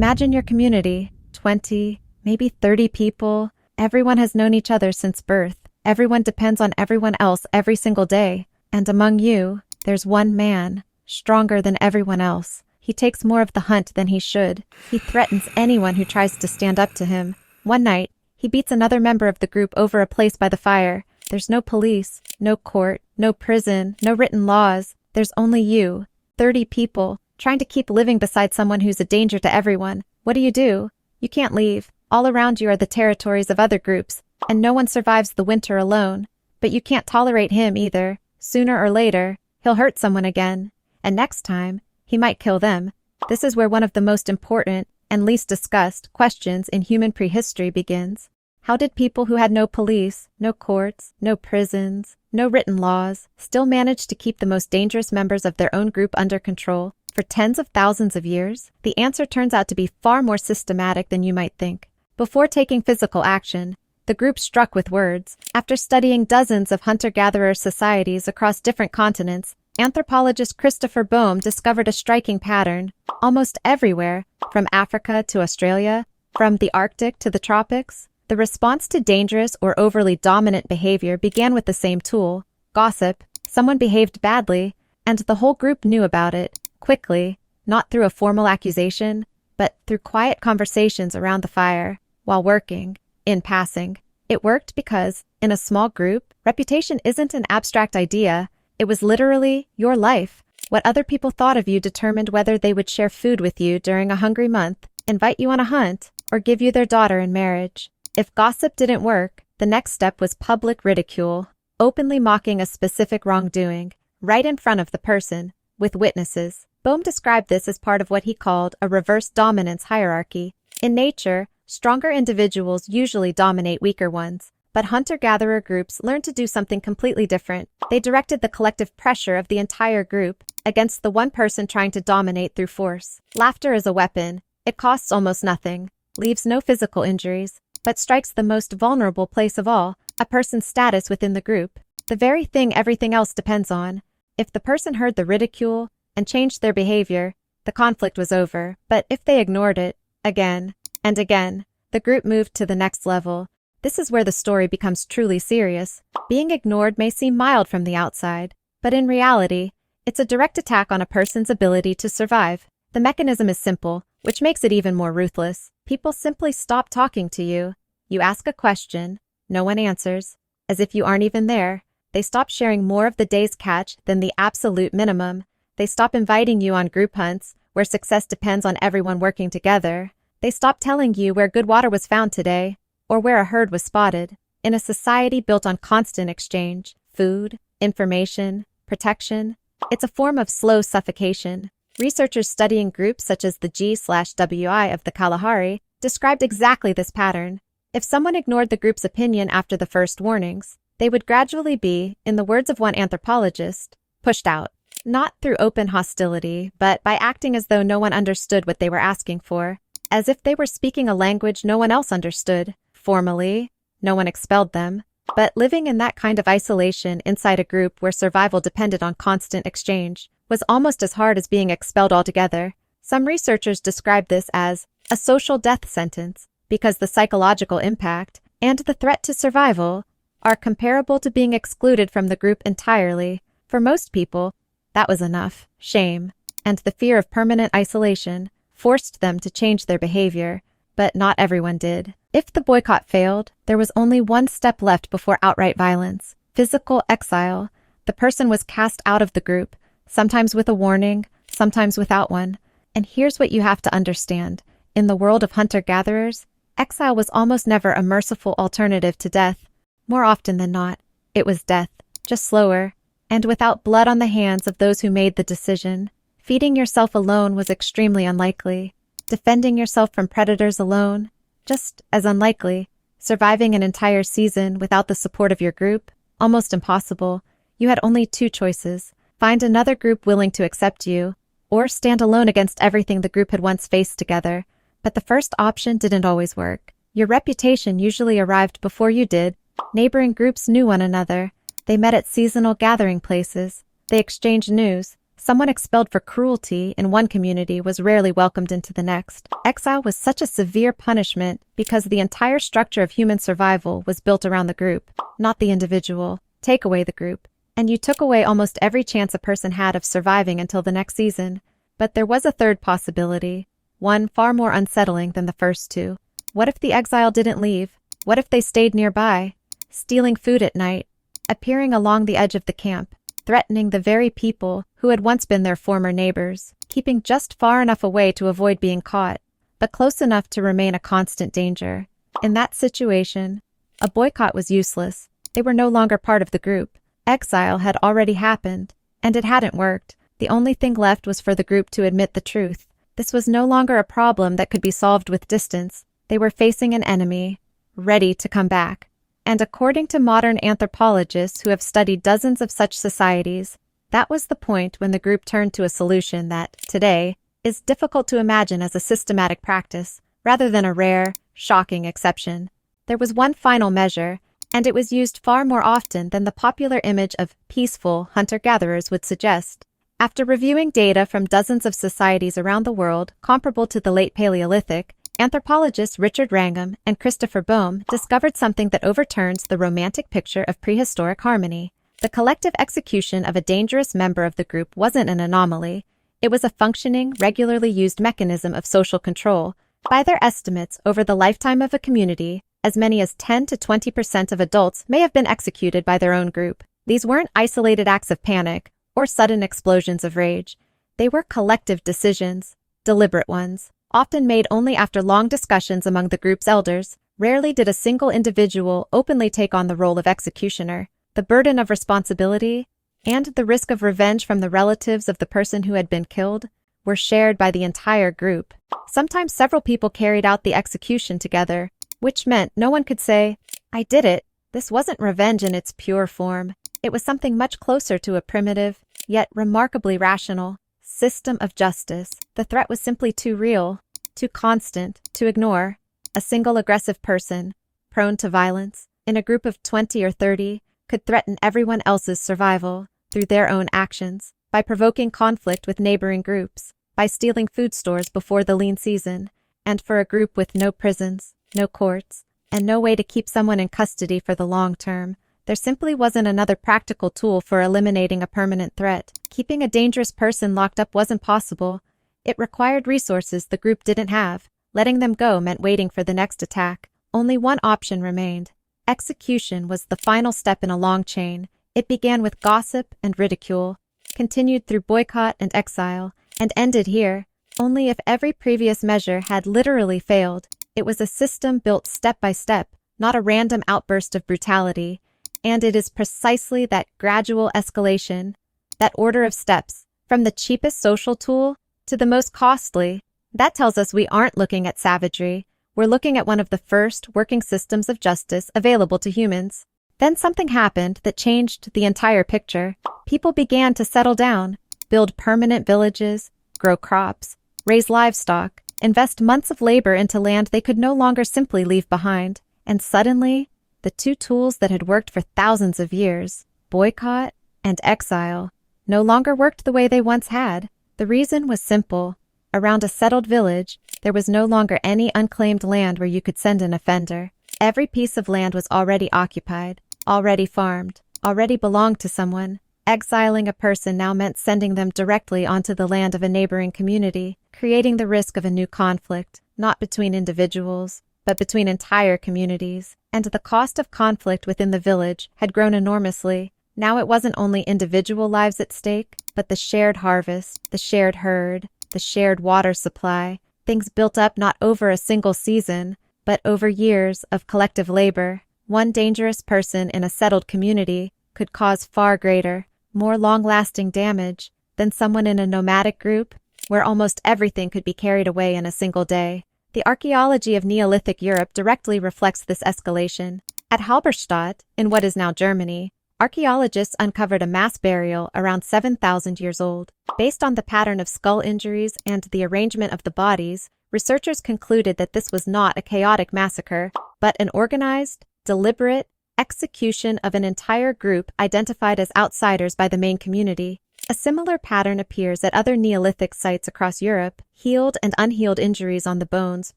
Imagine your community, 20, maybe 30 people. Everyone has known each other since birth. Everyone depends on everyone else every single day. And among you, there's one man, stronger than everyone else. He takes more of the hunt than he should. He threatens anyone who tries to stand up to him. One night, he beats another member of the group over a place by the fire. There's no police, no court, no prison, no written laws. There's only you, 30 people, trying to keep living beside someone who's a danger to everyone. What do? You can't leave. All around you are the territories of other groups, and no one survives the winter alone. But you can't tolerate him either. Sooner or later, he'll hurt someone again. And next time, he might kill them. This is where one of the most important and least discussed questions in human prehistory begins. How did people who had no police, no courts, no prisons, no written laws, still manage to keep the most dangerous members of their own group under control for tens of thousands of years? The answer turns out to be far more systematic than you might think. Before taking physical action, the group struck with words. After studying dozens of hunter-gatherer societies across different continents, anthropologist Christopher Boehm discovered a striking pattern. Almost everywhere, from Africa to Australia, from the Arctic to the tropics, the response to dangerous or overly dominant behavior began with the same tool: gossip. Someone behaved badly, and the whole group knew about it, quickly, not through a formal accusation, but through quiet conversations around the fire, while working, in passing. It worked because, in a small group, reputation isn't an abstract idea. It was literally your life. What other people thought of you determined whether they would share food with you during a hungry month, invite you on a hunt, or give you their daughter in marriage. If gossip didn't work, the next step was public ridicule, openly mocking a specific wrongdoing, right in front of the person, with witnesses. Boehm described this as part of what he called a reverse dominance hierarchy. In nature, stronger individuals usually dominate weaker ones, but hunter-gatherer groups learned to do something completely different. They directed the collective pressure of the entire group against the one person trying to dominate through force. Laughter is a weapon. It costs almost nothing, leaves no physical injuries, but strikes the most vulnerable place of all, a person's status within the group, the very thing everything else depends on. If the person heard the ridicule and changed their behavior, the conflict was over. But if they ignored it, again and again, the group moved to the next level. This is where the story becomes truly serious. Being ignored may seem mild from the outside, but in reality, it's a direct attack on a person's ability to survive. The mechanism is simple, which makes it even more ruthless. People simply stop talking to you. You ask a question, no one answers, as if you aren't even there. They stop sharing more of the day's catch than the absolute minimum. They stop inviting you on group hunts, where success depends on everyone working together. They stop telling you where good water was found today, or where a herd was spotted. In a society built on constant exchange, food, information, protection, it's a form of slow suffocation. Researchers studying groups such as the G/WI of the Kalahari described exactly this pattern. If someone ignored the group's opinion after the first warnings, they would gradually be, in the words of one anthropologist, pushed out. Not through open hostility, but by acting as though no one understood what they were asking for, as if they were speaking a language no one else understood. Formally, no one expelled them, but living in that kind of isolation inside a group where survival depended on constant exchange was almost as hard as being expelled altogether. Some researchers describe this as a social death sentence, because the psychological impact and the threat to survival are comparable to being excluded from the group entirely. For most people, that was enough. Shame and the fear of permanent isolation forced them to change their behavior, but not everyone did. If the boycott failed, there was only one step left before outright violence: physical exile. The person was cast out of the group, sometimes with a warning, sometimes without one. And here's what you have to understand. In the world of hunter-gatherers, exile was almost never a merciful alternative to death. More often than not, it was death, just slower, and without blood on the hands of those who made the decision. Feeding yourself alone was extremely unlikely. Defending yourself from predators alone, just as unlikely. Surviving an entire season without the support of your group, almost impossible. You had only two choices: find another group willing to accept you, or stand alone against everything the group had once faced together. But the first option didn't always work. Your reputation usually arrived before you did. Neighboring groups knew one another. They met at seasonal gathering places. They exchanged news. Someone expelled for cruelty in one community was rarely welcomed into the next. Exile was such a severe punishment because the entire structure of human survival was built around the group, not the individual. Take away the group, and you took away almost every chance a person had of surviving until the next season. But there was a third possibility, one far more unsettling than the first two. What if the exile didn't leave? What if they stayed nearby, stealing food at night, appearing along the edge of the camp, threatening the very people who had once been their former neighbors, keeping just far enough away to avoid being caught, but close enough to remain a constant danger? In that situation, a boycott was useless. They were no longer part of the group. Exile had already happened, and it hadn't worked. The only thing left was for the group to admit the truth. This was no longer a problem that could be solved with distance. They were facing an enemy, ready to come back. And according to modern anthropologists who have studied dozens of such societies, that was the point when the group turned to a solution that, today, is difficult to imagine as a systematic practice, rather than a rare, shocking exception. There was one final measure, and it was used far more often than the popular image of peaceful hunter-gatherers would suggest. After reviewing data from dozens of societies around the world comparable to the late Paleolithic, anthropologists Richard Wrangham and Christopher Boehm discovered something that overturns the romantic picture of prehistoric harmony. The collective execution of a dangerous member of the group wasn't an anomaly. It was a functioning, regularly used mechanism of social control. By their estimates, over the lifetime of a community, as many as 10 to 20% of adults may have been executed by their own group. These weren't isolated acts of panic or sudden explosions of rage. They were collective decisions, deliberate ones, often made only after long discussions among the group's elders. Rarely did a single individual openly take on the role of executioner. The burden of responsibility and the risk of revenge from the relatives of the person who had been killed were shared by the entire group. Sometimes several people carried out the execution together, which meant no one could say, "I did it." This wasn't revenge in its pure form. It was something much closer to a primitive, yet remarkably rational, system of justice. The threat was simply too real, too constant, to ignore. A single aggressive person, prone to violence, in a group of 20 or 30, could threaten everyone else's survival through their own actions, by provoking conflict with neighboring groups, by stealing food stores before the lean season, and for a group with no prisons, no courts, and no way to keep someone in custody for the long term, there simply wasn't another practical tool for eliminating a permanent threat. Keeping a dangerous person locked up wasn't possible. It required resources the group didn't have. Letting them go meant waiting for the next attack. Only one option remained. Execution was the final step in a long chain. It began with gossip and ridicule, continued through boycott and exile, and ended here. Only if every previous measure had literally failed. It was a system built step by step, not a random outburst of brutality. And it is precisely that gradual escalation, that order of steps, from the cheapest social tool to the most costly, that tells us we aren't looking at savagery. We're looking at one of the first working systems of justice available to humans. Then something happened that changed the entire picture. People began to settle down, build permanent villages, grow crops, raise livestock, invest months of labor into land they could no longer simply leave behind. And suddenly, the two tools that had worked for thousands of years, boycott and exile, no longer worked the way they once had. The reason was simple. Around a settled village, there was no longer any unclaimed land where you could send an offender. Every piece of land was already occupied, already farmed, already belonged to someone. Exiling a person now meant sending them directly onto the land of a neighboring community, creating the risk of a new conflict, not between individuals, but between entire communities. And the cost of conflict within the village had grown enormously. Now it wasn't only individual lives at stake, but the shared harvest, the shared herd, the shared water supply, things built up not over a single season, but over years of collective labor. One dangerous person in a settled community could cause far greater, more long-lasting damage than someone in a nomadic group where almost everything could be carried away in a single day. The archaeology of Neolithic Europe directly reflects this escalation. At Halberstadt, in what is now Germany, archaeologists uncovered a mass burial around 7,000 years old. Based on the pattern of skull injuries and the arrangement of the bodies, researchers concluded that this was not a chaotic massacre, but an organized, deliberate execution of an entire group identified as outsiders by the main community. A similar pattern appears at other Neolithic sites across Europe. Healed and unhealed injuries on the bones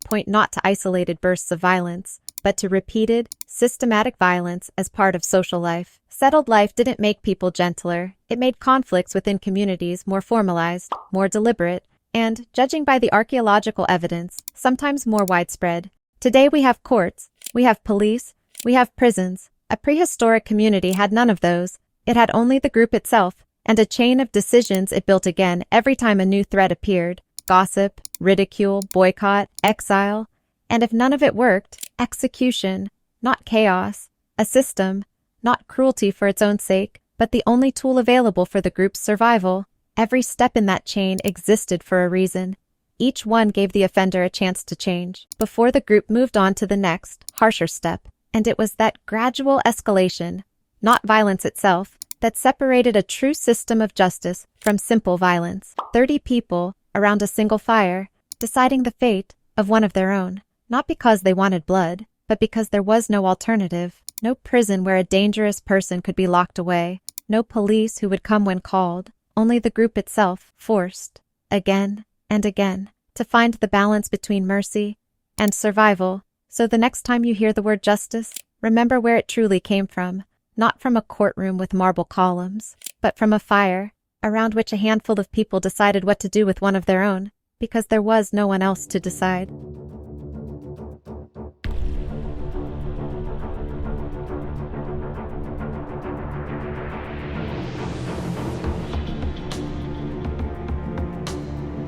point not to isolated bursts of violence, but to repeated, systematic violence as part of social life. Settled life didn't make people gentler. It made conflicts within communities more formalized, more deliberate, and, judging by the archaeological evidence, sometimes more widespread. Today we have courts, we have police, we have prisons. A prehistoric community had none of those. It had only the group itself, and a chain of decisions it built again every time a new threat appeared. Gossip, ridicule, boycott, exile, and if none of it worked, execution, not chaos, a system, not cruelty for its own sake, but the only tool available for the group's survival. Every step in that chain existed for a reason. Each one gave the offender a chance to change, before the group moved on to the next, harsher step. And it was that gradual escalation, not violence itself, that separated a true system of justice from simple violence. 30 people, around a single fire, deciding the fate of one of their own, not because they wanted blood, but because there was no alternative. No prison where a dangerous person could be locked away, no police who would come when called, only the group itself, forced, again and again, to find the balance between mercy and survival. So the next time you hear the word justice, remember where it truly came from, not from a courtroom with marble columns, but from a fire, around which a handful of people decided what to do with one of their own, because there was no one else to decide.